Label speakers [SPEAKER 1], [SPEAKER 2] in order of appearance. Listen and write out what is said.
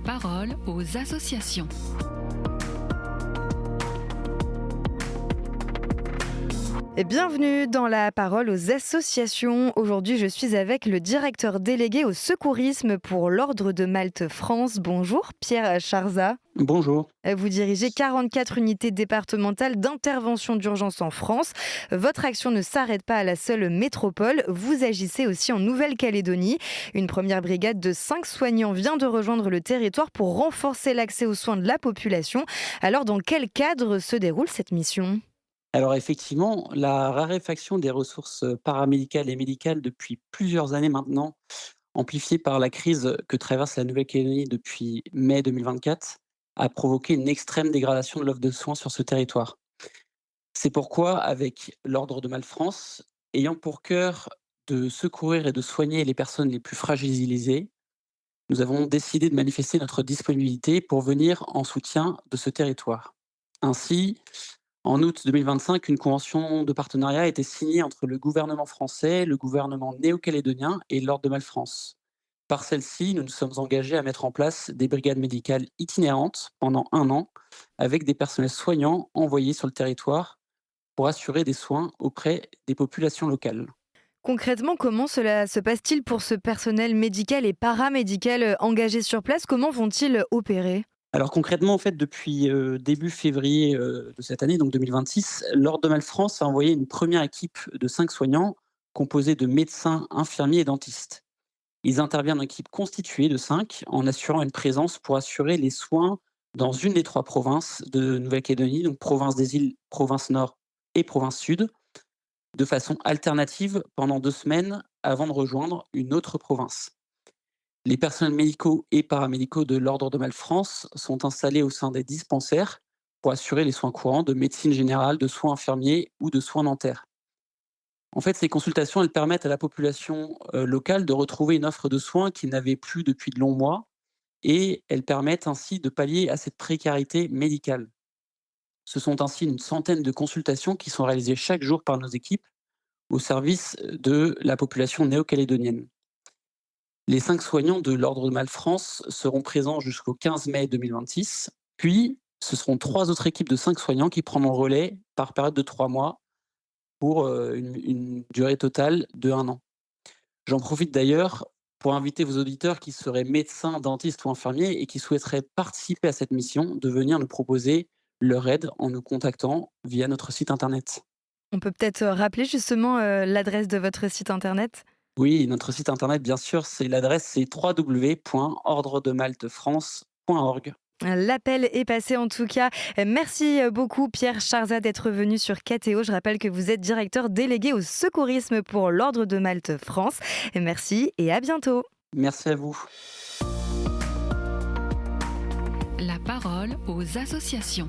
[SPEAKER 1] parole aux associations.
[SPEAKER 2] Et bienvenue dans la parole aux associations. Aujourd'hui, je suis avec le directeur délégué au secourisme pour l'Ordre de Malte France. Bonjour, Pierre Charza.
[SPEAKER 3] Bonjour.
[SPEAKER 2] Vous dirigez 44 unités départementales d'intervention d'urgence en France. Votre action ne s'arrête pas à la seule métropole. Vous agissez aussi en Nouvelle-Calédonie. Une première brigade de 5 soignants vient de rejoindre le territoire pour renforcer l'accès aux soins de la population. Alors, dans quel cadre se déroule cette mission ?
[SPEAKER 3] Alors effectivement, la raréfaction des ressources paramédicales et médicales depuis plusieurs années maintenant, amplifiée par la crise que traverse la Nouvelle-Calédonie depuis mai 2024, a provoqué une extrême dégradation de l'offre de soins sur ce territoire. C'est pourquoi, avec l'Ordre de Malte France, ayant pour cœur de secourir et de soigner les personnes les plus fragilisées, nous avons décidé de manifester notre disponibilité pour venir en soutien de ce territoire. Ainsi, en août 2025, une convention de partenariat a été signée entre le gouvernement français, le gouvernement néo-calédonien et l'Ordre de Malte France. Par celle-ci, nous nous sommes engagés à mettre en place des brigades médicales itinérantes pendant 1 an, avec des personnels soignants envoyés sur le territoire pour assurer des soins auprès des populations locales.
[SPEAKER 2] Concrètement, comment cela se passe-t-il pour ce personnel médical et paramédical engagé sur place ? Comment vont-ils opérer ?
[SPEAKER 3] Alors concrètement, en fait, depuis début février de cette année, donc 2026, l'Ordre de Malte France a envoyé une première équipe de 5 soignants composée de médecins, infirmiers et dentistes. Ils interviennent en équipe constituée de 5 en assurant une présence pour assurer les soins dans une des 3 provinces de Nouvelle-Calédonie, donc province des îles, province Nord et province Sud, de façon alternative pendant 2 semaines avant de rejoindre une autre province. Les personnels médicaux et paramédicaux de l'Ordre de Malte France sont installés au sein des dispensaires pour assurer les soins courants de médecine générale, de soins infirmiers ou de soins dentaires. En fait, ces consultations, elles permettent à la population locale de retrouver une offre de soins qu'ils n'avaient plus depuis de longs mois et elles permettent ainsi de pallier à cette précarité médicale. Ce sont ainsi une centaine de consultations qui sont réalisées chaque jour par nos équipes au service de la population néo-calédonienne. Les 5 soignants de l'Ordre de Malte France seront présents jusqu'au 15 mai 2026. Puis, ce seront 3 autres équipes de 5 soignants qui prendront le relais par période de 3 mois pour une durée totale de 1 an. J'en profite d'ailleurs pour inviter vos auditeurs qui seraient médecins, dentistes ou infirmiers et qui souhaiteraient participer à cette mission de venir nous proposer leur aide en nous contactant via notre site internet.
[SPEAKER 2] On peut peut-être rappeler justement l'adresse de votre site internet ?
[SPEAKER 3] Oui, notre site internet, bien sûr, c'est www.ordredemaltefrance.org.
[SPEAKER 2] L'appel est passé en tout cas. Merci beaucoup Pierre Charza d'être venu sur KTO. Je rappelle que vous êtes directeur délégué au secourisme pour l'Ordre de Malte France. Merci et à bientôt.
[SPEAKER 3] Merci à vous.
[SPEAKER 1] La parole aux associations.